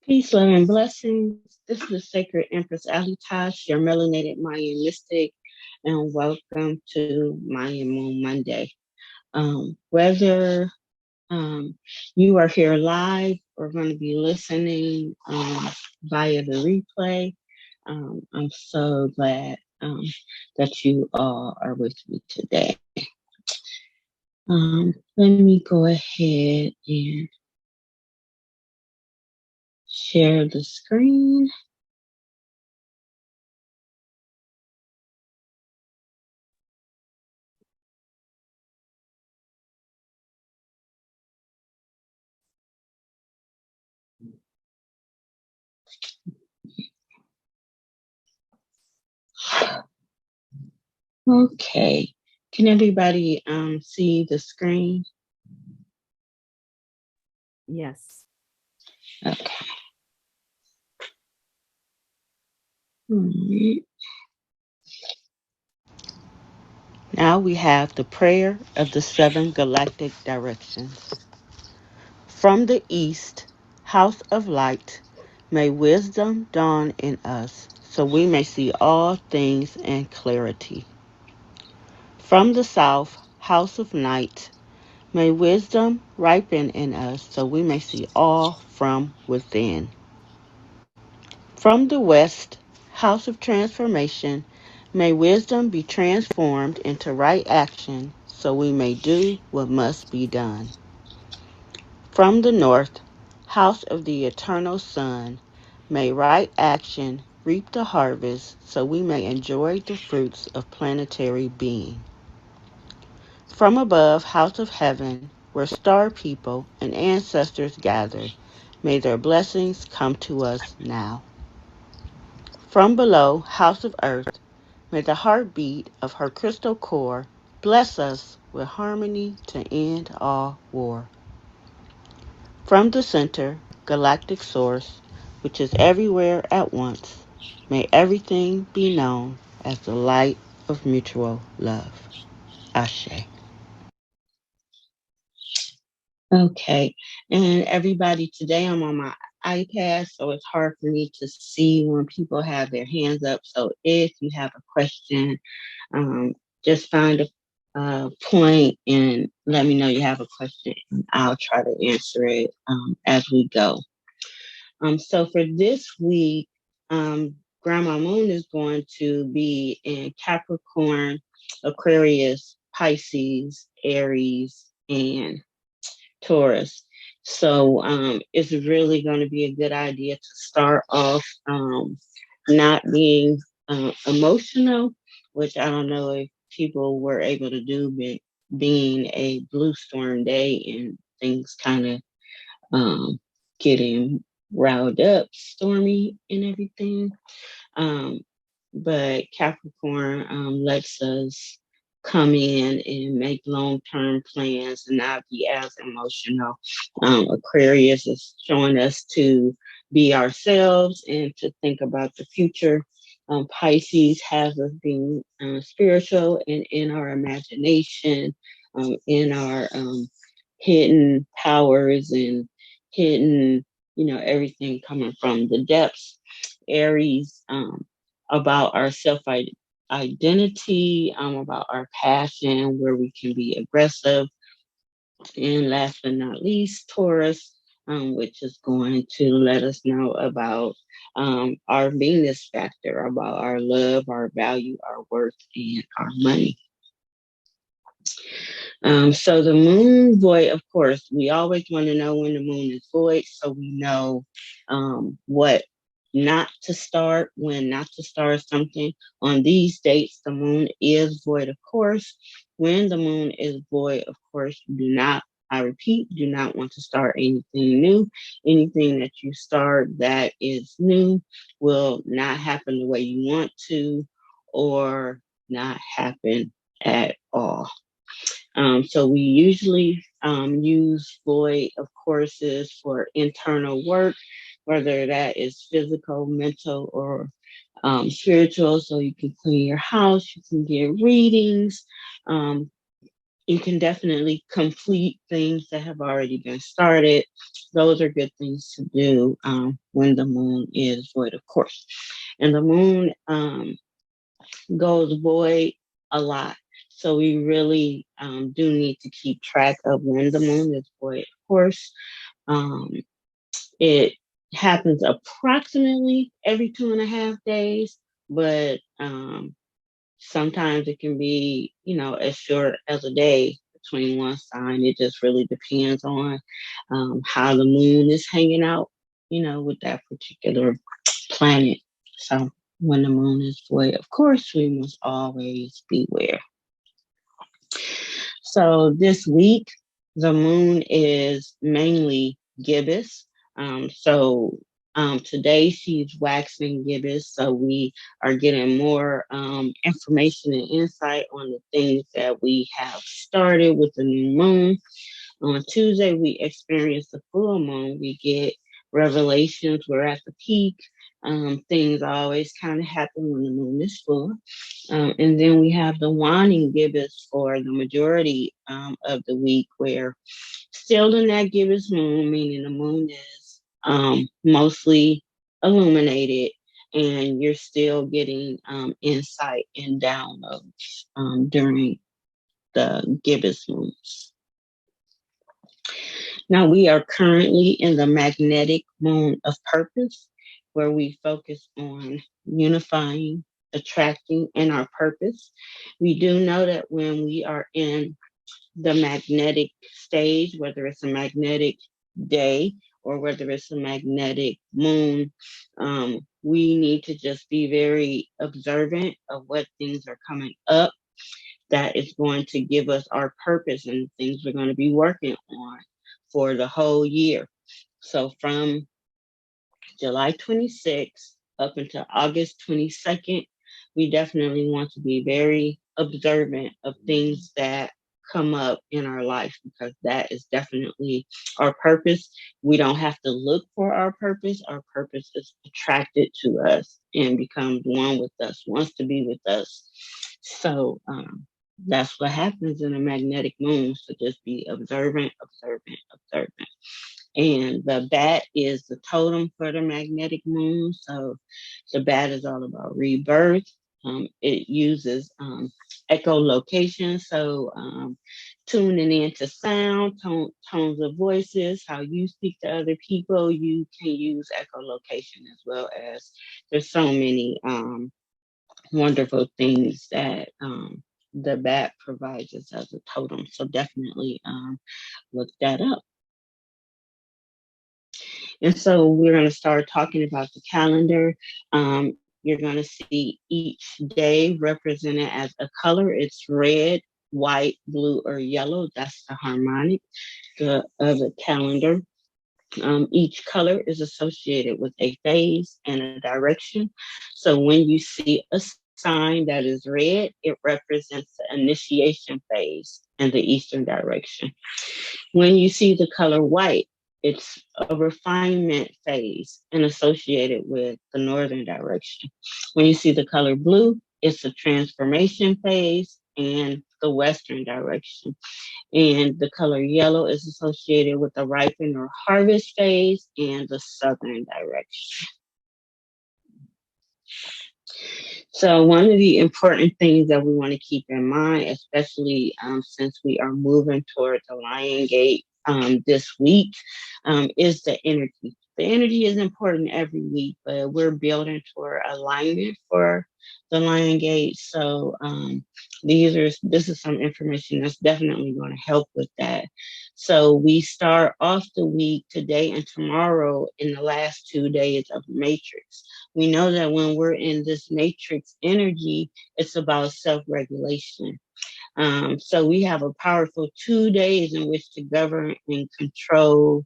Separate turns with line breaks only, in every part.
Peace, love, and blessings. This is the Sacred Empress Alitash, your melanated Mayan mystic, and welcome to Mayan Moon Monday. Whether you are here live or going to be listening via the replay, I'm so glad that you all are with me today. Let me go ahead and share the screen. Okay. Can everybody see the screen?
Yes.
Okay. Right. Now we have the prayer of the seven galactic directions. From the east, house of light, may wisdom dawn in us, so we may see all things in clarity. From the south, house of night, may wisdom ripen in us, so we may see all from within. From the west, house of transformation, may wisdom be transformed into right action, so we may do what must be done. From the north, house of the eternal sun, may right action reap the harvest, so we may enjoy the fruits of planetary being. From above, house of heaven, where star people and ancestors gather, may their blessings come to us now. From below, house of earth, may the heartbeat of her crystal core bless us with harmony to end all war. From the center, galactic source, which is everywhere at once, may everything be known as the light of mutual love. Ashe. Okay, and everybody, today I'm on my iPad, so it's hard for me to see when people have their hands up. So if you have a question, um, just find a point and let me know you have a question, and I'll try to answer it as we go. So for this week, Grandma Moon is going to be in Capricorn, Aquarius, Pisces, Aries, and Taurus. So it's really going to be a good idea to start off not being emotional, which I don't know if people were able to do, but being a blue storm day and things kind of getting riled up, stormy, and everything. Um, but Capricorn lets us come in and make long term plans and not be as emotional. Aquarius is showing us to be ourselves and to think about the future. Pisces has us being spiritual and in our imagination, in our hidden powers and hidden, everything coming from the depths. Aries, about our self identity, about our passion, where we can be aggressive. And last but not least, Taurus, which is going to let us know about our Venus factor, about our love, our value, our worth, and our money. So the moon void, of course, we always want to know when the moon is void, so we know what not to start, when not to start something. On these dates, the moon is void, of course. When the moon is void, of course, you do not, I repeat, do not want to start anything new. Anything that you start that is new will not happen the way you want to, or not happen at all. So we usually use void of courses for internal work, whether that is physical, mental, or spiritual. So you can clean your house, you can get readings, um, You can definitely complete things that have already been started. Those are good things to do when the moon is void, of course. And the moon goes void a lot. So we really do need to keep track of when the moon is void, of course. Um, it happens approximately every 2.5 days, but sometimes it can be, as short as a day between one sign. It just really depends on how the moon is hanging out, with that particular planet. So when the moon is void, of course, we must always beware. So this week, the moon is mainly gibbous. Today she's waxing gibbous. So we are getting more information and insight on the things that we have started with the new moon. On Tuesday, we experience the full moon. We get revelations. We're at the peak. Things always kind of happen when the moon is full. And then we have the waning gibbous for the majority of the week, where still in that gibbous moon, meaning the moon is mostly illuminated, and you're still getting insight and downloads during the gibbous moons. Now, we are currently in the magnetic moon of purpose, where we focus on unifying, attracting, and our purpose. We do know that when we are in the magnetic stage, whether it's a magnetic day or whether it's a magnetic moon, we need to just be very observant of what things are coming up that is going to give us our purpose and things we're going to be working on for the whole year. So from July 26th up until August 22nd, we definitely want to be very observant of things that come up in our life, because that is definitely our purpose. We don't have to look for our purpose. Our purpose is attracted to us and becomes one with us, wants to be with us. So that's what happens in a magnetic moon. So just be observant, observant, observant. And the bat is the totem for the magnetic moon. So the bat is all about rebirth. It uses echolocation, so tuning into sound, tones of voices, how you speak to other people. You can use echolocation, as well as there's so many wonderful things that the bat provides us as a totem. So definitely look that up. And so we're going to start talking about the calendar. You're going to see each day represented as a color. It's red, white, blue, or yellow. That's the harmonic of the calendar. Each color is associated with a phase and a direction. So when you see a sign that is red, it represents the initiation phase and the eastern direction. When you see the color white, it's a refinement phase and associated with the northern direction. When you see the color blue, it's a transformation phase and the western direction. And the color yellow is associated with the ripen or harvest phase and the southern direction. So, one of the important things that we want to keep in mind, especially since we are moving towards the Lion Gate this week, is the energy. The energy is important every week, but we're building toward alignment for the Lion Gate. So, this is some information that's definitely going to help with that. So, we start off the week today and tomorrow in the last 2 days of Matrix. We know that when we're in this matrix energy, it's about self-regulation. So we have a powerful 2 days in which to govern and control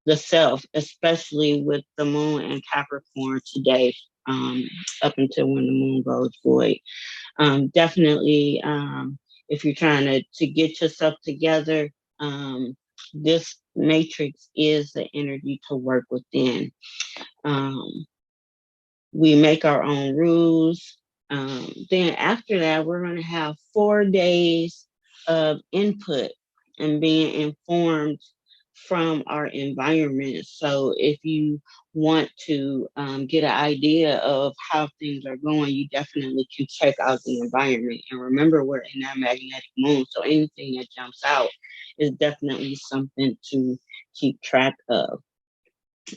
the self, especially with the moon and Capricorn today, up until when the moon goes void. Definitely, if you're trying to get yourself together, this matrix is the energy to work within. Um, we make our own rules. Then after that, we're going to have 4 days of input and being informed from our environment. So if you want to get an idea of how things are going, you definitely can check out the environment. And remember, we're in that magnetic moon, so anything that jumps out is definitely something to keep track of.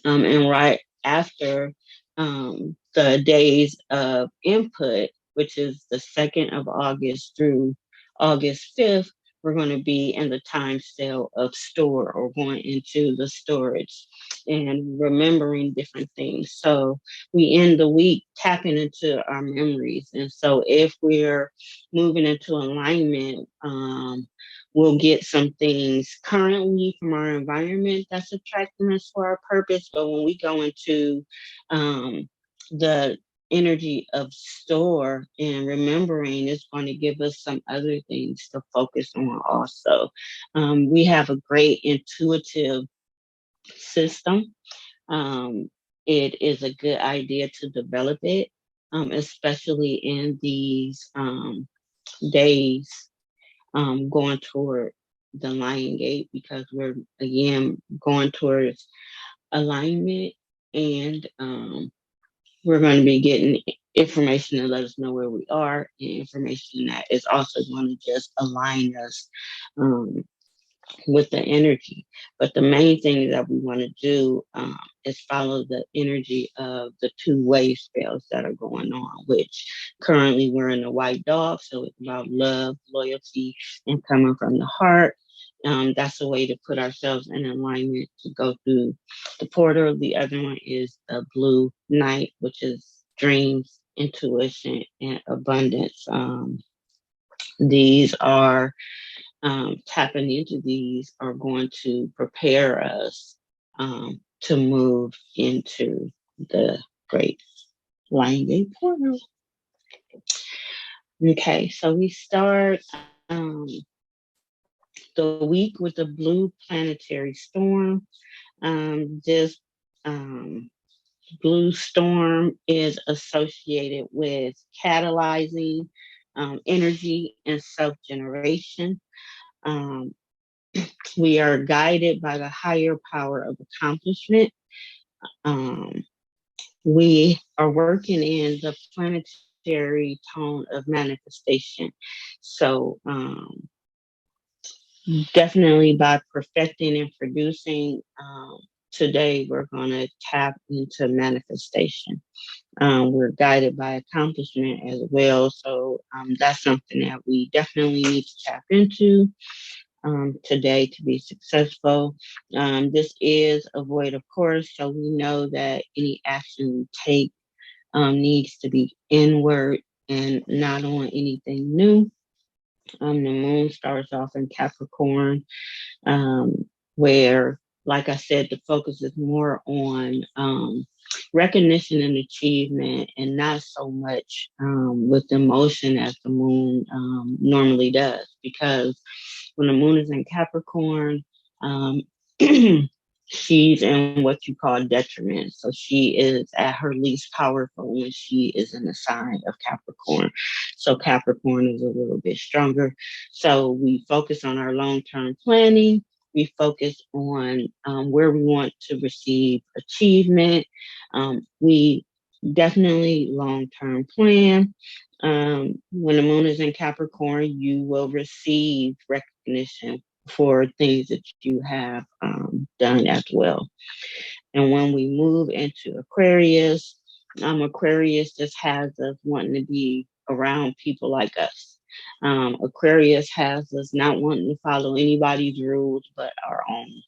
And right after the days of input, which is the 2nd of August through August 5th, we're going to be in the time scale of store, or going into the storage and remembering different things. So we end the week tapping into our memories. And so if we're moving into alignment, we'll get some things currently from our environment that's attracting us for our purpose. But when we go into the energy of store and remembering, it's going to give us some other things to focus on also. We have a great intuitive system. Um, it is a good idea to develop it, especially in these days going toward the Lion Gate, because we're again going towards alignment, and we're going to be getting information to let us know where we are, and information that is also going to just align us um, with the energy. But the main thing that we want to do is follow the energy of the two wave spells that are going on, which currently we're in the white dog. So it's about love, loyalty, and coming from the heart. That's a way to put ourselves in alignment to go through the portal. The other one is the blue knight, which is dreams, intuition, and abundance. These are tapping into these are going to prepare us to move into the great Lion Gate portal. Okay, so we start the week with the blue planetary storm. This blue storm is associated with catalyzing energy and self generation. Um, we are guided by the higher power of accomplishment. Um, we are working in the planetary tone of manifestation. So, definitely by perfecting and producing, today we're going to tap into manifestation. We're guided by accomplishment as well. So, that's something that we definitely need to tap into today to be successful. This is a void, of course, so we know that any action we take needs to be inward and not on anything new. The moon starts off in Capricorn, um, where, like I said, the focus is more on recognition and achievement, and not so much with emotion as the moon normally does. Because when the moon is in Capricorn, um, she's in what you call detriment. So she is at her least powerful when she is in the sign of Capricorn. So Capricorn is a little bit stronger. So we focus on our long term planning. We focus on where we want to receive achievement. We definitely long term plan. When the moon is in Capricorn, you will receive recognition for things that you have done as well. And when we move into Aquarius, Aquarius just has us wanting to be around people like us. Aquarius has us not wanting to follow anybody's rules but our own.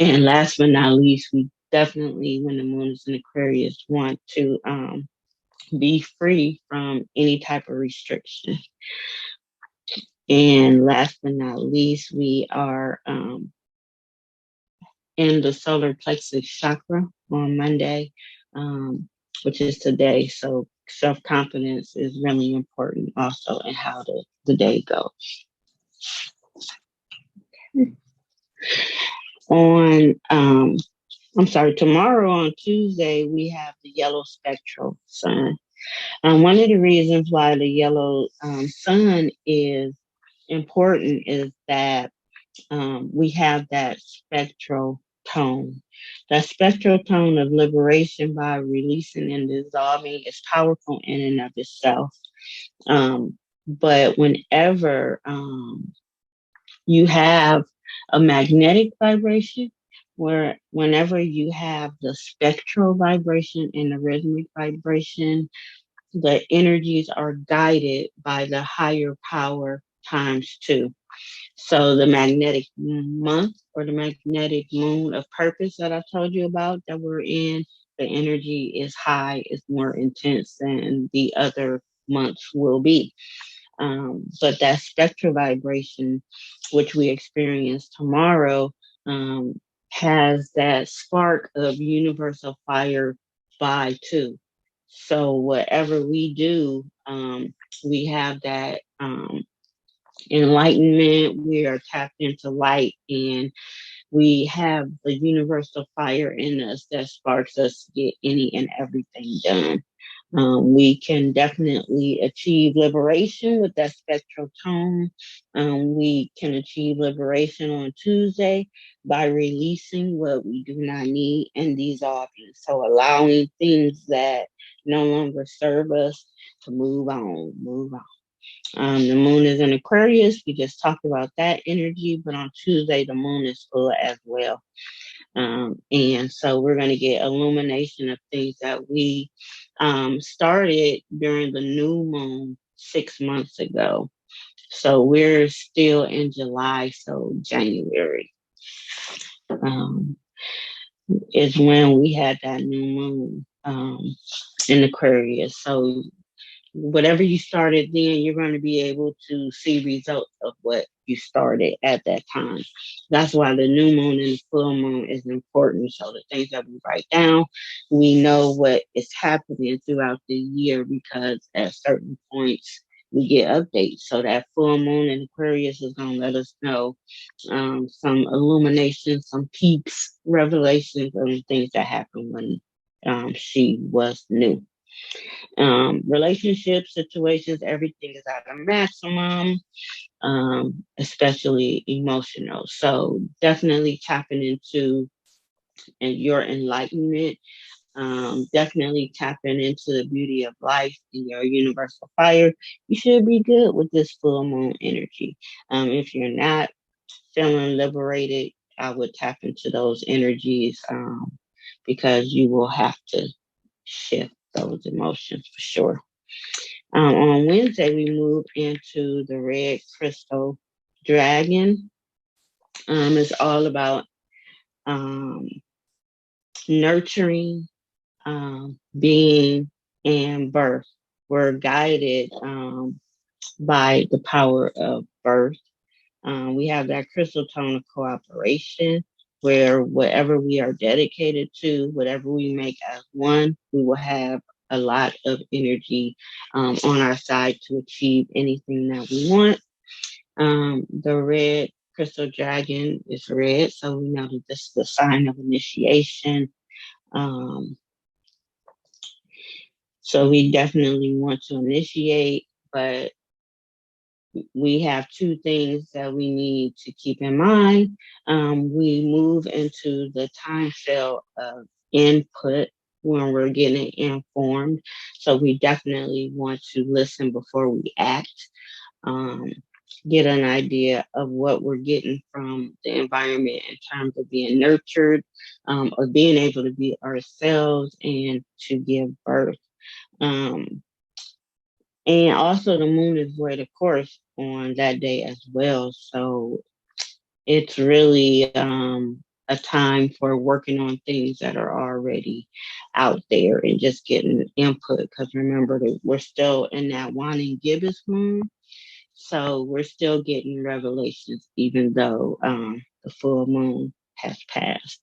And last but not least, we definitely, when the moon is in Aquarius, want to be free from any type of restriction. And last but not least, we are in the solar plexus chakra on Monday, um, which is today. So self confidence is really important also in how the day goes. On I'm sorry, tomorrow on Tuesday we have the yellow spectral sun. One of the reasons why the yellow sun is important is that we have that spectral tone. That spectral tone of liberation by releasing and dissolving is powerful in and of itself. But you have a magnetic vibration, where whenever you have the spectral vibration and the rhythmic vibration, the energies are guided by the higher power times two. So the magnetic month or the magnetic moon of purpose that I told you about that we're in, the energy is high, is more intense than the other months will be. But that spectral vibration, which we experience tomorrow, um, has that spark of universal fire by two. So whatever we do, we have that enlightenment. We are tapped into light, and we have the universal fire in us that sparks us to get any and everything done. We can definitely achieve liberation with that spectral tone. We can achieve liberation on Tuesday by releasing what we do not need and dissolving. So allowing things that no longer serve us to move on, move on. The moon is in Aquarius. We just talked about that energy, but on Tuesday, the moon is full as well. And so we're going to get illumination of things that we started during the new moon 6 months ago. So we're still in July, so January um, is when we had that new moon in Aquarius. So whatever you started then, you're going to be able to see results of what you started at that time. That's why the new moon and the full moon is important. So the things that we write down, we know what is happening throughout the year, because at certain points we get updates. So that full moon in Aquarius is going to let us know some illumination, some peaks, revelations, and things that happened when she was new. Relationships, situations, everything is at a maximum, especially emotional. So definitely tapping into your enlightenment, definitely tapping into the beauty of life and your universal fire. You should be good with this full moon energy. If you're not feeling liberated, I would tap into those energies, because you will have to shift those emotions for sure. On Wednesday, we move into the red crystal dragon. It's all about um, nurturing, being, and birth. We're guided by the power of birth. We have that crystal tone of cooperation, where whatever we are dedicated to, whatever we make as one, we will have a lot of energy on our side to achieve anything that we want. The red crystal dragon is red, so we know that this is the sign of initiation. Um, so we definitely want to initiate, but we have two things that we need to keep in mind. We move into the time cell of input when we're getting informed. So we definitely want to listen before we act, um, get an idea of what we're getting from the environment in terms of being nurtured, or being able to be ourselves and to give birth. Um, and also, the moon is void, of course, on that day as well. So it's really a time for working on things that are already out there and just getting input. Because remember, that we're still in that waning gibbous moon. So we're still getting revelations, even though the full moon has passed.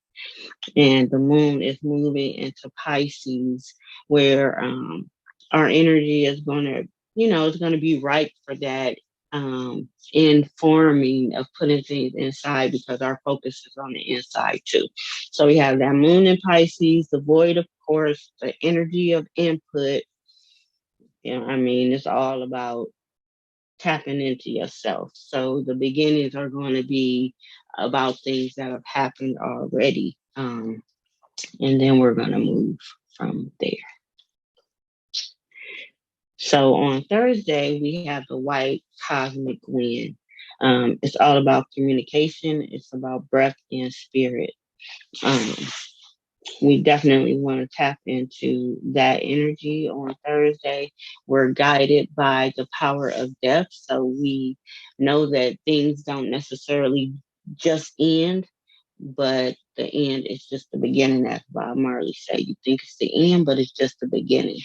And the moon is moving into Pisces, where our energy is going to, it's going to be ripe for that informing of putting things inside, because our focus is on the inside too. So we have that moon in Pisces, the void, of course, the energy of input. I mean, it's all about tapping into yourself. So the beginnings are going to be about things that have happened already. And then we're going to move from there. So on Thursday, we have the white cosmic wind. It's all about communication. It's about breath and spirit. Um, we definitely want to tap into that energy on Thursday. We're guided by the power of death. So we know that things don't necessarily just end, but the end is just the beginning. As Bob Marley said, you think it's the end, but it's just the beginning.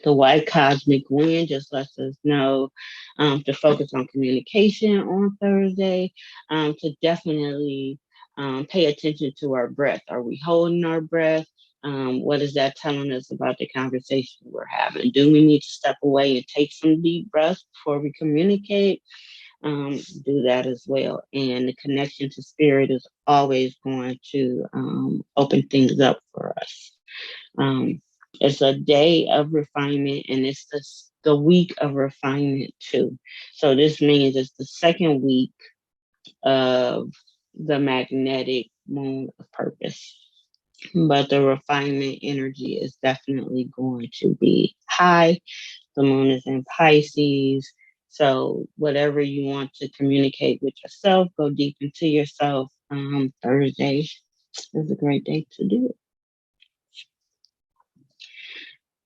The white cosmic wind just lets us know to focus on communication on Thursday, to definitely pay attention to our breath. Are we holding our breath? What is that telling us about the conversation we're having? Do we need to step away and take some deep breaths before we communicate? Do that as well. And the connection to spirit is always going to open things up for us. Um, it's a day of refinement, and it's the week of refinement too. So this means it's the second week of the magnetic moon of purpose. But the refinement energy is definitely going to be high. The moon is in Pisces. So whatever you want to communicate with yourself, go deep into yourself. Thursday is a great day to do it.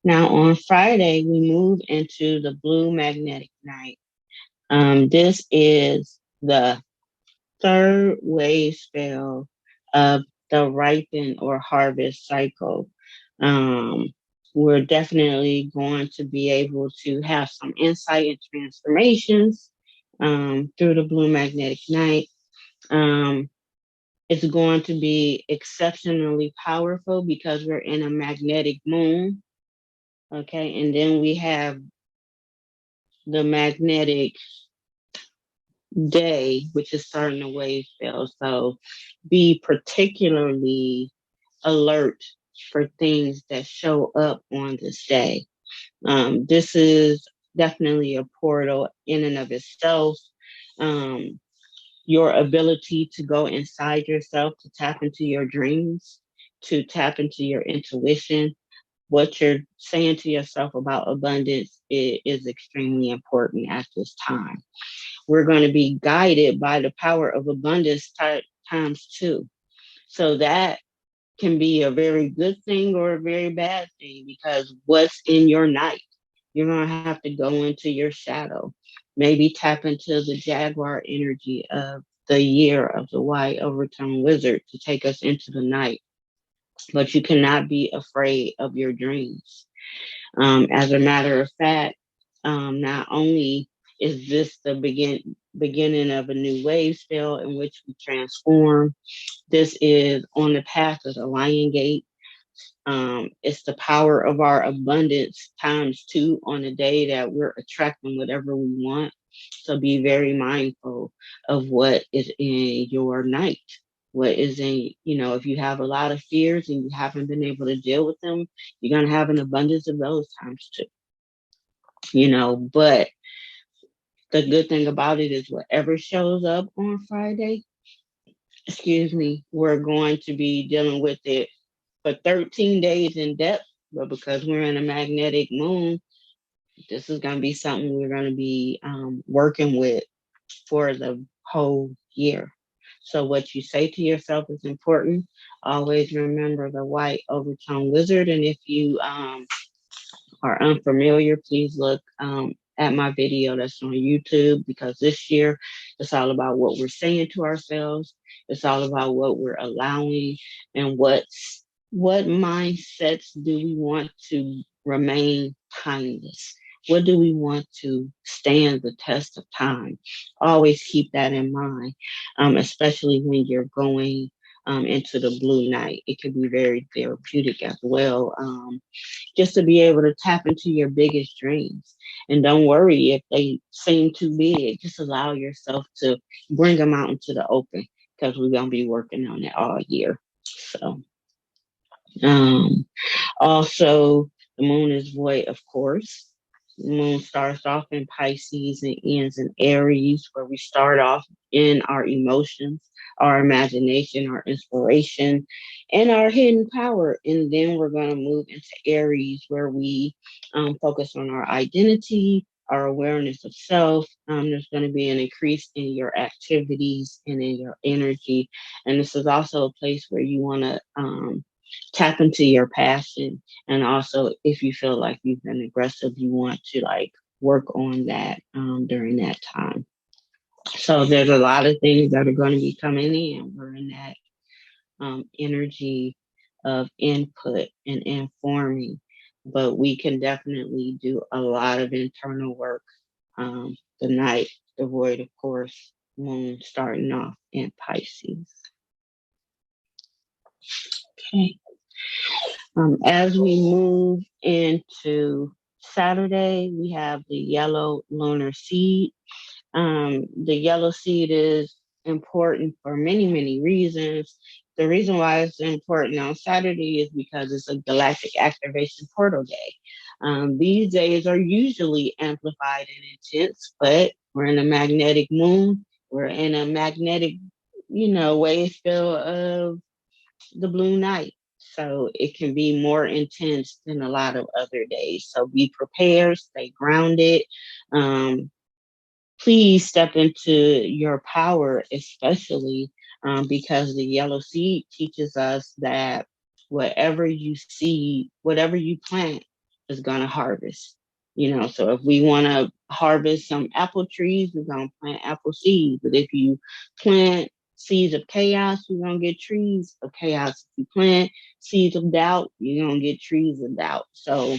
Now on Friday, we move into the blue magnetic night. This is the third wave spell of the ripen or harvest cycle. Um, we're definitely going to be able to have some insight and transformations through the blue magnetic night. Um, it's going to be exceptionally powerful because we're in a magnetic moon. Okay, and then we have the magnetic day, which is starting the wave spell. So be particularly alert for things that show up on this day. This is definitely a portal in and of itself. Um, your ability to go inside yourself, to tap into your dreams, to tap into your intuition, what you're saying to yourself about abundance is extremely important at this time. We're going to be guided by the power of abundance times two. So that can be a very good thing or a very bad thing because what's in your night? You're going to have to go into your shadow. Maybe tap into the jaguar energy of the year of the white overtone wizard to take us into the night. But you cannot be afraid of your dreams. As a matter of fact, not only is this the beginning of a new wave spell in which we transform, this is on the path of the lion gate. It's the power of our abundance times two on the day that we're attracting whatever we want. So be very mindful of what is in your night. What is in, if you have a lot of fears and you haven't been able to deal with them, you're going to have an abundance of those times too. But the good thing about it is whatever shows up on Friday, excuse me, we're going to be dealing with it for 13 days in depth. But because we're in a magnetic moon, this is going to be something we're going to be working with for the whole year. So what you say to yourself is important. Always remember the white overtone wizard. And if you are unfamiliar, please look at my video that's on YouTube because this year it's all about what we're saying to ourselves. It's all about what we're allowing and what mindsets do we want to remain timeless? What do we want to stand the test of time? Always keep that in mind, especially when you're going into the blue night. It can be very therapeutic as well. Just to be able to tap into your biggest dreams. And don't worry if they seem too big. Just allow yourself to bring them out into the open because we're going to be working on it all year. So, um, also, the moon is void, of course. Moon starts off in Pisces and ends in Aries, where we start off in our emotions, our imagination, our inspiration, and our hidden power. And then we're going to move into Aries, where we focus on our identity, our awareness of self. There's going to be an increase in your activities and in your energy. And this is also a place where you want to tap into your passion. And also, if you feel like you've been aggressive, you want to like work on that during that time. So there's a lot of things that are going to be coming in. We're in that energy of input and informing, but we can definitely do a lot of internal work. The night, the void, of course, moon starting off in Pisces. Okay. As we move into Saturday, we have the yellow lunar seed. The yellow seed is important for many, many reasons. The reason why it's important on Saturday is because it's a galactic activation portal day. These days are usually amplified and intense, but we're in a magnetic moon. We're in a magnetic, wavespell of the blue night. So it can be more intense than a lot of other days. So be prepared, stay grounded. Um, Please step into your power, especially because the yellow seed teaches us that whatever you see, whatever you plant is going to harvest. So if we want to harvest some apple trees, we're going to plant apple seeds. But if you plant seeds of chaos, you're going to get trees of chaos. If you plant seeds of doubt, you're going to get trees of doubt. So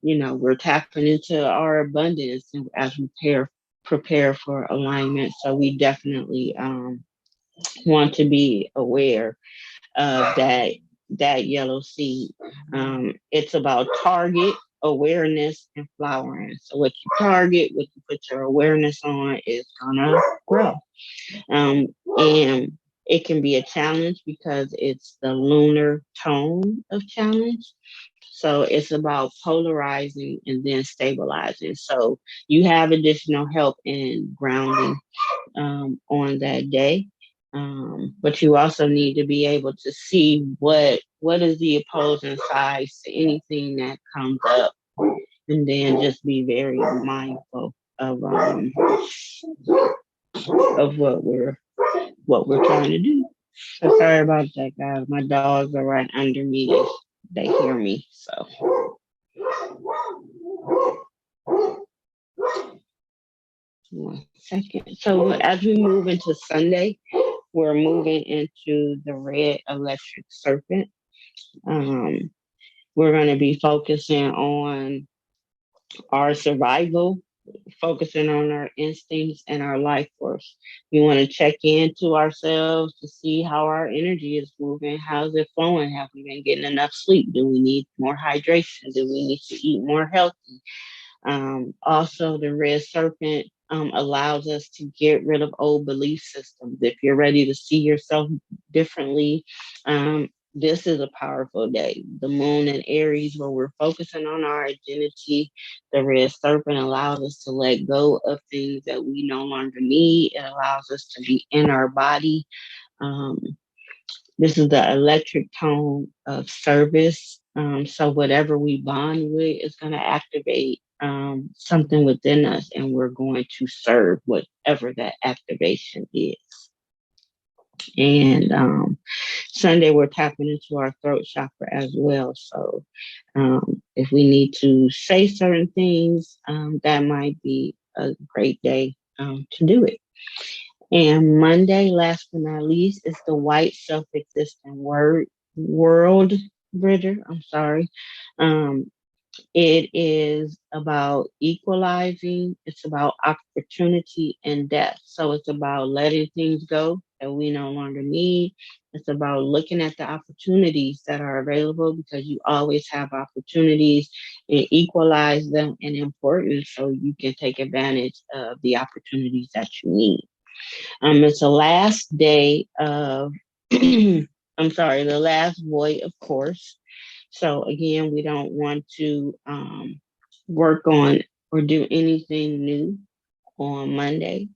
we're tapping into our abundance as we prepare for alignment. So we definitely want to be aware of that yellow seed. It's about target awareness and flowering. So what you target, what you put your awareness on is gonna grow. And it can be a challenge because it's the lunar tone of challenge. So it's about polarizing and then stabilizing. So you have additional help in grounding on that day. But you also need to be able to see what is the opposing sides to anything that comes up, and then just be very mindful of what we're trying to do. So sorry about that, guys. My dogs are right under me. They hear me. So one second. So as we move into Sunday, we're moving into the red electric serpent. Um, we're going to be focusing on our survival, focusing on our instincts and our life force. We want to check into ourselves to see how our energy is moving. How's it flowing? Have we been getting enough sleep? Do we need more hydration? Do we need to eat more healthy? Also, the red serpent allows us to get rid of old belief systems. If you're ready to see yourself differently, this is a powerful day. The moon in Aries, where we're focusing on our identity, the red serpent allows us to let go of things that we no longer need. It allows us to be in our body. Um, this is the electric tone of service. So whatever we bond with is going to activate something within us, and we're going to serve whatever that activation is. And Sunday, we're tapping into our throat chakra as well. So if we need to say certain things, that might be a great day to do it. And Monday, last but not least, is the white self-existent world bridger. I'm sorry. Um, it is about equalizing. It's about opportunity and depth. So it's about letting things go that we no longer need. It's about looking at the opportunities that are available, because you always have opportunities, and equalize them in importance so you can take advantage of the opportunities that you need. It's the last day of, I'm sorry, the last void, of course. So again, we don't want to work on or do anything new on Monday.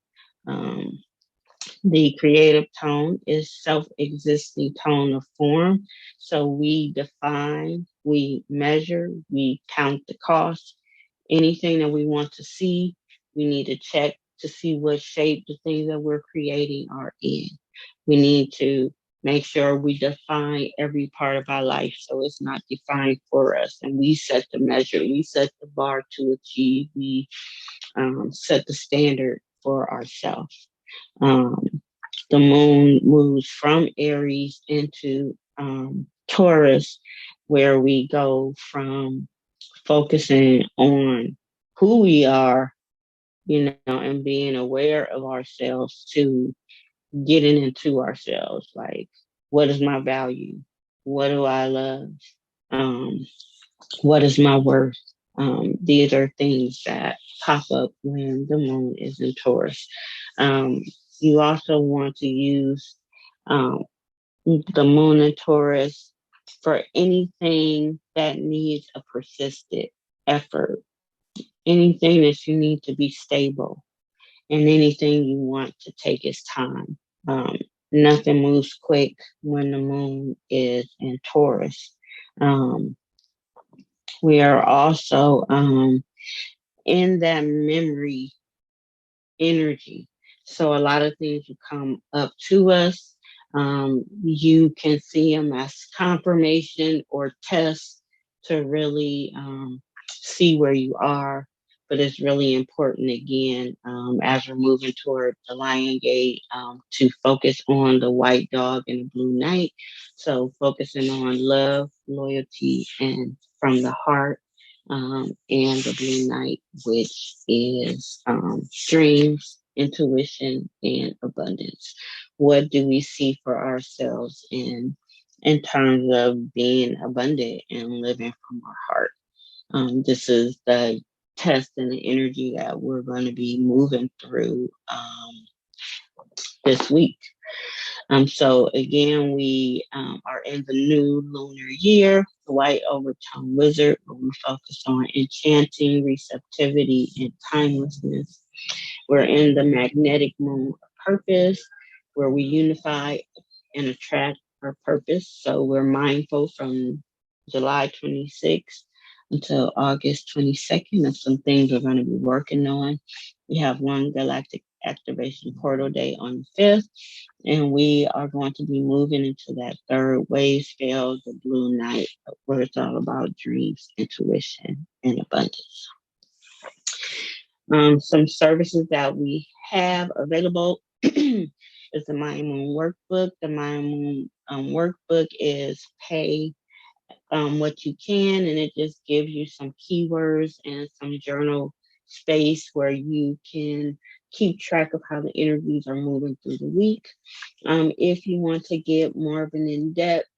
Um, the creative tone is self-existing tone of form. So we define, we measure, we count the cost. Anything that we want to see, we need to check to see what shape the things that we're creating are in. We need to make sure we define every part of our life so it's not defined for us. And we set the measure, we set the bar to achieve, we set the standard for ourselves. Um, the moon moves from Aries into Taurus, where we go from focusing on who we are, and being aware of ourselves to getting into ourselves. Like, what is my value? What do I love? Um, what is my worth? These are things that pop up when the moon is in Taurus. Um, you also want to use um, the moon in Taurus for anything that needs a persistent effort, anything that you need to be stable, and anything you want to take its time. Um, Nothing moves quick when the moon is in Taurus. Um, we are also in that memory energy. So a lot of things will come up to us. You can see them as confirmation or tests to really see where you are. But it's really important, again, as we're moving toward the Lion Gate, to focus on the white dog and the blue knight. So focusing on love, loyalty, and from the heart, and the blue knight, which is dreams, intuition, and abundance. What do we see for ourselves in terms of being abundant and living from our heart? This is the test and the energy that we're going to be moving through this week. So again, we are in the new lunar year, the white overtone wizard, where we focus on enchanting, receptivity, and timelessness. We're in the magnetic moon of purpose, where we unify and attract our purpose. So we're mindful from July 26th until August 22nd of some things we're going to be working on. We have one galactic activation portal day on the 5th, and we are going to be moving into that third wave scale, the blue night, where it's all about dreams, intuition, and abundance. Some services that we have available is the Mayan Moon Workbook. The Mayan Moon Workbook is pay what you can, and it just gives you some keywords and some journal space where you can keep track of how the interviews are moving through the week. If you want to get more of an in-depth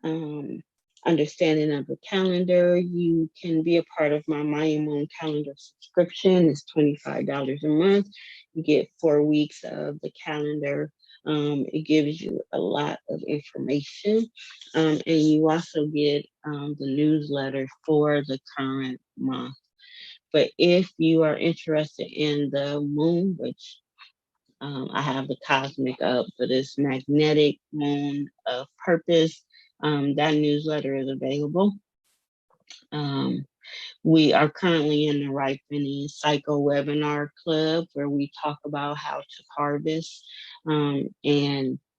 um, understanding of the calendar, you can be a part of my Mayan Moon calendar subscription. It's $25 a month. You get 4 weeks of the calendar. It gives you a lot of information. And you also get the newsletter for the current month. But if you are interested in the moon, which I have the cosmic up for this magnetic moon of purpose. That newsletter is available. Um, we are currently in the Ripening Cycle webinar club where we talk about how to harvest. And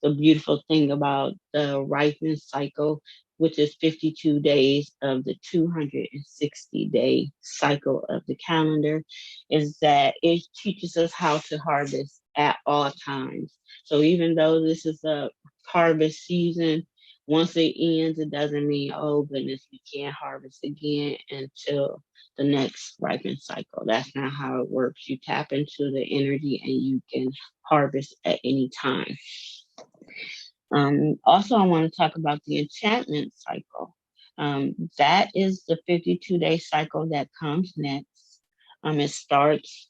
the beautiful thing about the ripening cycle, which is 52 days of the 260-day cycle of the calendar, is that it teaches us how to harvest at all times. So even though this is a harvest season, once it ends, it doesn't mean, oh goodness, we can't harvest again until the next ripening cycle. That's not how it works. You tap into the energy and you can harvest at any time. Also, I want to talk about the enchantment cycle. That is the 52-day cycle that comes next. It starts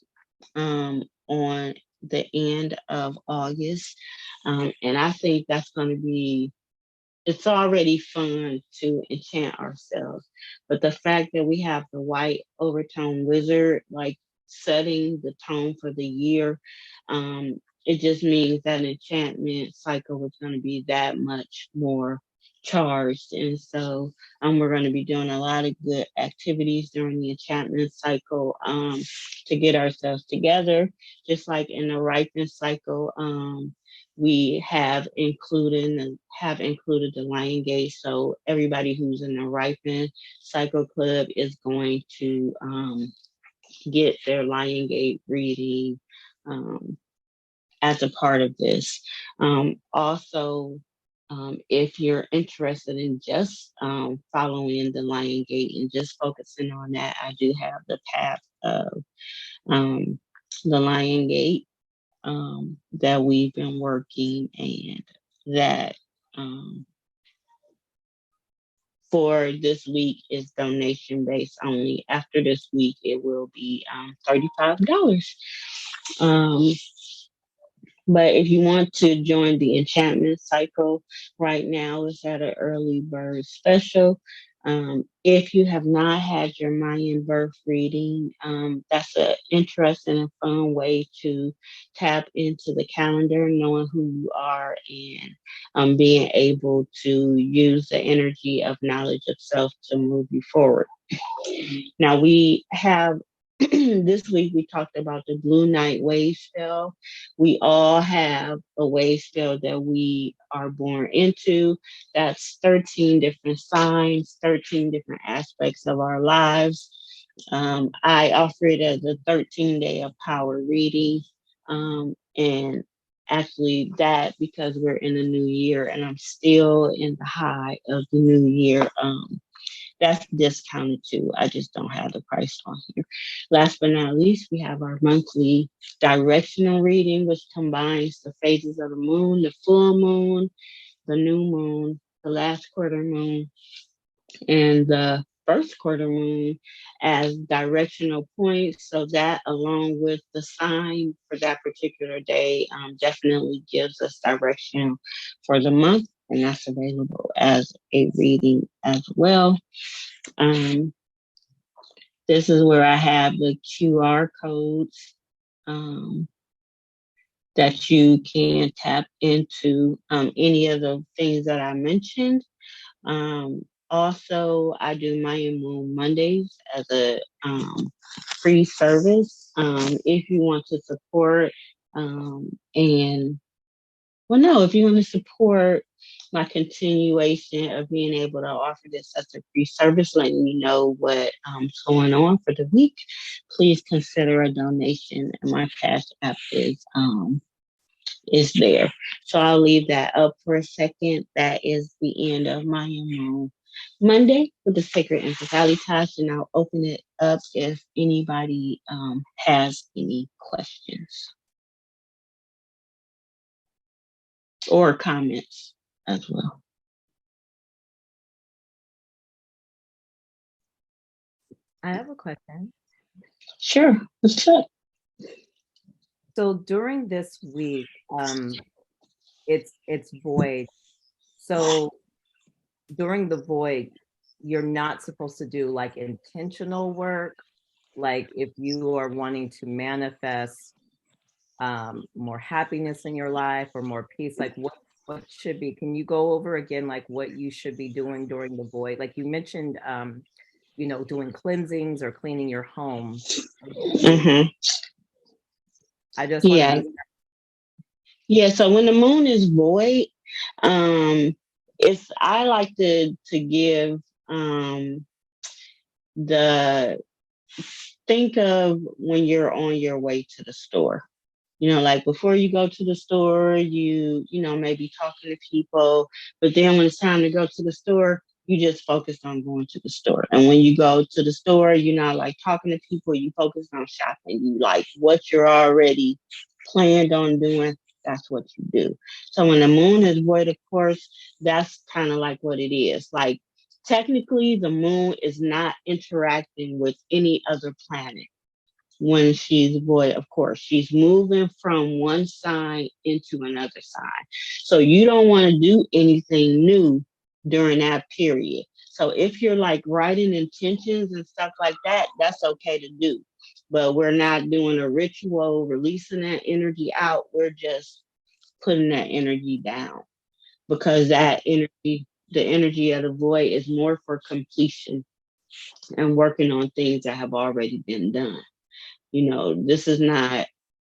on the end of August. And I think that's going to be it's already fun to enchant ourselves. But the fact that we have the white overtone wizard, like setting the tone for the year, it just means that enchantment cycle is going to be that much more charged. And so we're going to be doing a lot of good activities during the enchantment cycle to get ourselves together, just like in the ripeness cycle. We have included the Lion Gate. So everybody who's in the Ripen Cycle Club is going to get their Lion Gate reading um, as a part of this. Also, if you're interested in just following the Lion Gate and just focusing on that, I do have the path of um, the Lion Gate that we've been working, and that um, for this week is donation based only. After this week, it will be $35. Um, but if you want to join the enchantment cycle, right now it's at an early bird special. If you have not had your Mayan birth reading, that's an interesting and fun way to tap into the calendar, knowing who you are, and being able to use the energy of knowledge of self to move you forward. Now we have this week we talked about the blue night wave spell. We all have a wave spell that we are born into. That's 13 different signs, 13 different aspects of our lives. I offer it as a 13-day of power reading. And actually that, because we're in a new year and I'm still in the high of the new year, that's discounted too. I just don't have the price on here. Last but not least, we have our monthly directional reading, which combines the phases of the moon, the full moon, the new moon, the last quarter moon, and the first quarter moon as directional points. So that, along with the sign for that particular day, definitely gives us direction for the month. And that's available as a reading as well. Um, this is where I have the QR codes um, that you can tap into any of the things that I mentioned. Also, I do Mayan Moon Mondays as a free service. If you want to support and well, no, if you want to support my continuation of being able to offer this as a free service, letting me know what's going on for the week, please consider a donation. And my cash app is there. So I'll leave that up for a second. That is the end of my Monday with the Sacred Infantilitas, and I'll open it up if anybody has any questions or comments as well.
I have a question.
Sure. What's up?
So during this week, it's void. So during the void, you're not supposed to do like intentional work. Like if you are wanting to manifest more happiness in your life or more peace, like what should be? Can you go over again like what you should be doing during the void? Like you mentioned, doing cleansings or cleaning your home.
Mm-hmm.
I just want to
Yeah.
be.
Yeah. So when the moon is void, it's I like to give the think of when you're on your way to the store. Like before you go to the store, maybe talking to people, but then when it's time to go to the store, you just focus on going to the store. And when you go to the store, you're not like talking to people, you focus on shopping. You like what you're already planned on doing, that's what you do. So when the moon is void, of course, that's kind of like what it is. Like technically, the moon is not interacting with any other planet when she's void. Of course, she's moving from one sign into another sign. So you don't want to do anything new during that period. So if you're like writing intentions and stuff like that, that's okay to do. But we're not doing a ritual, releasing that energy out. We're just putting that energy down because that energy, the energy of the void, is more for completion and working on things that have already been done. This is not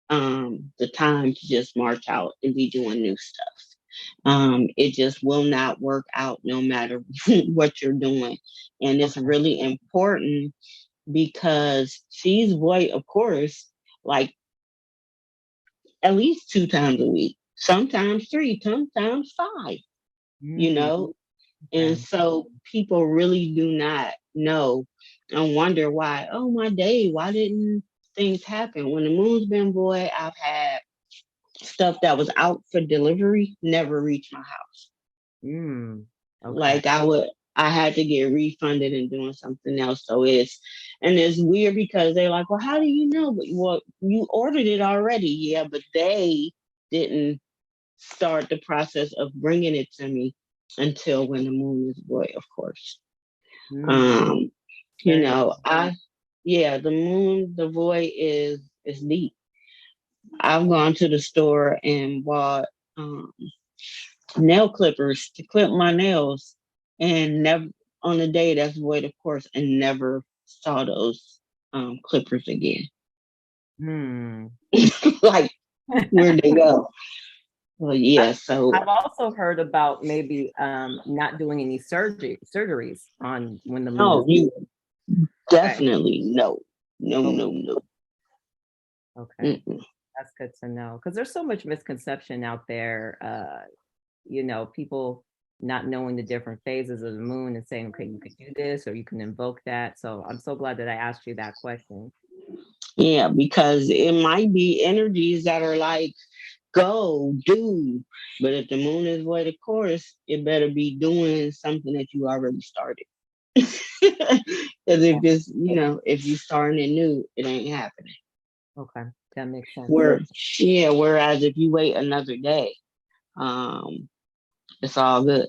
the time to just march out and be doing new stuff. It just will not work out no matter what you're doing. And it's
Okay.
really important because she's void, of course, like at least 2 times a week, sometimes three, sometimes five, you
Mm,
know? And
okay.
so people really do not know and wonder why, oh, my day, why didn't things happen? When the moon's been void, I've had stuff that was out for delivery never reached my house.
Mm, okay.
Like I had to get refunded and doing something else. And it's weird because they're like, well, how do you know? Well, you ordered it already. Yeah, but they didn't start the process of bringing it to me until when the moon is void, of course.
Mm,
Um,
very.
yeah, the moon, the void is deep. I've gone to the store and bought um nail clippers to clip my nails and never on the day that's void, of course, and never saw those clippers again.
Hmm.
Like, where'd they go? Well,
I-
yeah, so
I've also heard about maybe not doing any surgeries on when the moon
no,
is
you
okay.
definitely no. No,
Okay.
no, no.
Okay.
Mm-mm.
That's good to know because there's so much misconception out there. People not knowing the different phases of the moon and saying, okay, you could do this or you can invoke that. So I'm so glad that I asked you that question.
Yeah, because it might be energies that are like, go, do. But if the moon is void, of course, it better be doing something that you already started. Because if you starting it new, it ain't happening.
Okay, that makes sense.
Whereas if you wait another day, um, it's all good,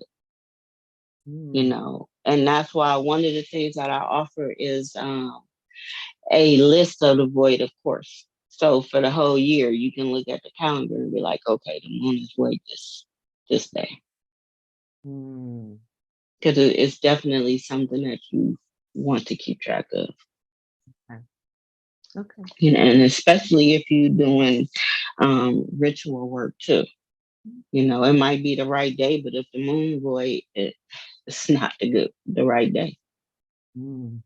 Mm,
And that's why one of the things that I offer is a list of the void, of course. So for the whole year, you can look at the calendar and be like, okay, the moon is void this day,
mm,
because it's definitely something that you want to keep track of.
okay. Okay.
And especially if you're doing ritual work too. It might be the right day, but if the moon void, it's not the right day.
Mm,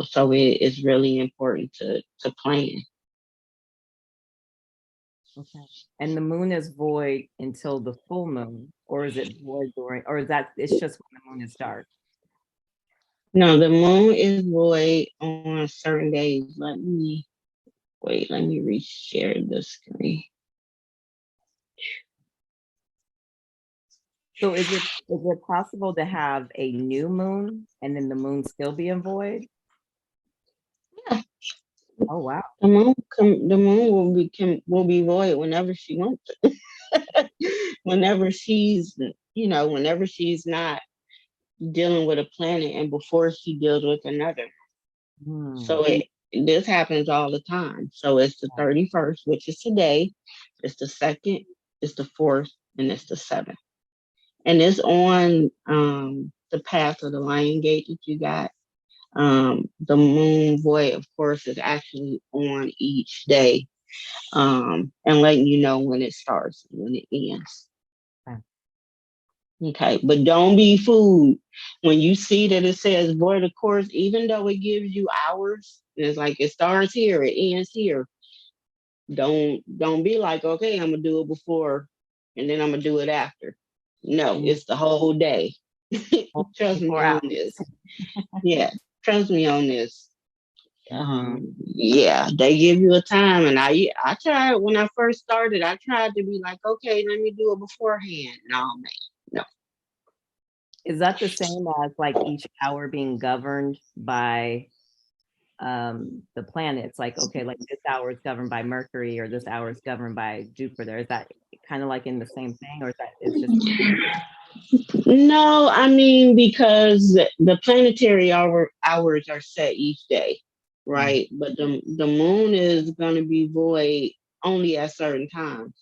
So it's really important to plan.
okay. And the moon is void until the full moon, or is it void during, or is that it's just when the moon is dark?
No, the moon is void on certain days. Let me reshare the screen.
So is it possible to have a new moon and then the moon still be in void?
Yeah,
Oh wow.
the moon will be void whenever she wants it. Whenever she's not dealing with a planet and before she deals with another.
Hmm.
So this happens all the time. So it's the 31st, which is today. It's the second, it's the fourth, and it's the seventh. And it's on the path of the lion gate that you got. The moon void, of course, is actually on each day, and letting you know when it starts and when it ends.
Okay.
Okay, but don't be fooled when you see that it says void of course, even though it gives you hours, and it's like it starts here, it ends here. Don't be like, okay, I'm gonna do it before and then I'm gonna do it after. No,
Mm,
it's the whole day. Trust me
24
on
hours.
this. Yeah, trust me on this.
Mm-hmm.
Yeah, they give you a time, and I tried when I first started. I tried to be like, okay, let me do it beforehand. No, man, no.
Is that the same as like each hour being governed by the planets? Like, okay, like this hour is governed by Mercury or this hour is governed by Jupiter. Is that kind of like in the same thing, or is that it's just
No, I mean because the planetary hours are set each day,
Mm,
right? But the moon is gonna be void only at certain times.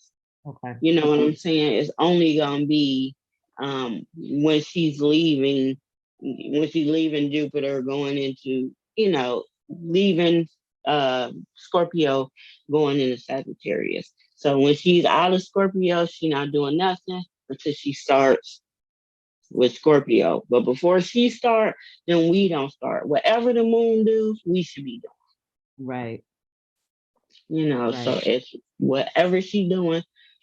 okay.
You know what I'm saying? It's only gonna be when she's leaving Jupiter, going into, leaving Scorpio, going into Sagittarius. So when she's out of Scorpio, she's not doing nothing until she starts with Scorpio. But before she start, then we don't start. Whatever the moon do, we should be
Right.
doing. So
Right.
it's whatever she doing,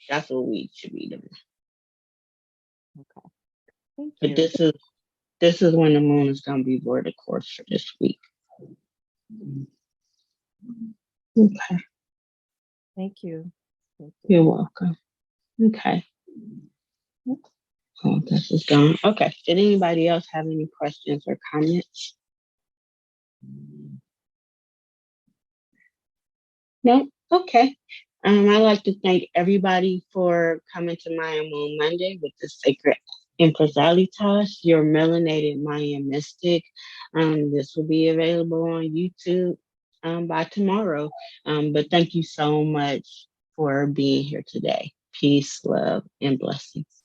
that's what we should be doing.
Okay. Thank
But
you.
this is when the moon is gonna be void of course for this week. Okay,
Thank you. Thank you.
you're welcome. Okay. Oh, this is gone. Okay. Did anybody else have any questions or comments? No? Okay. I'd like to thank everybody for coming to Mayan Moon Monday with the Sacred Impresalitas, your melanated Mayan mystic. This will be available on YouTube by tomorrow. But thank you so much for being here today. Peace, love, and blessings.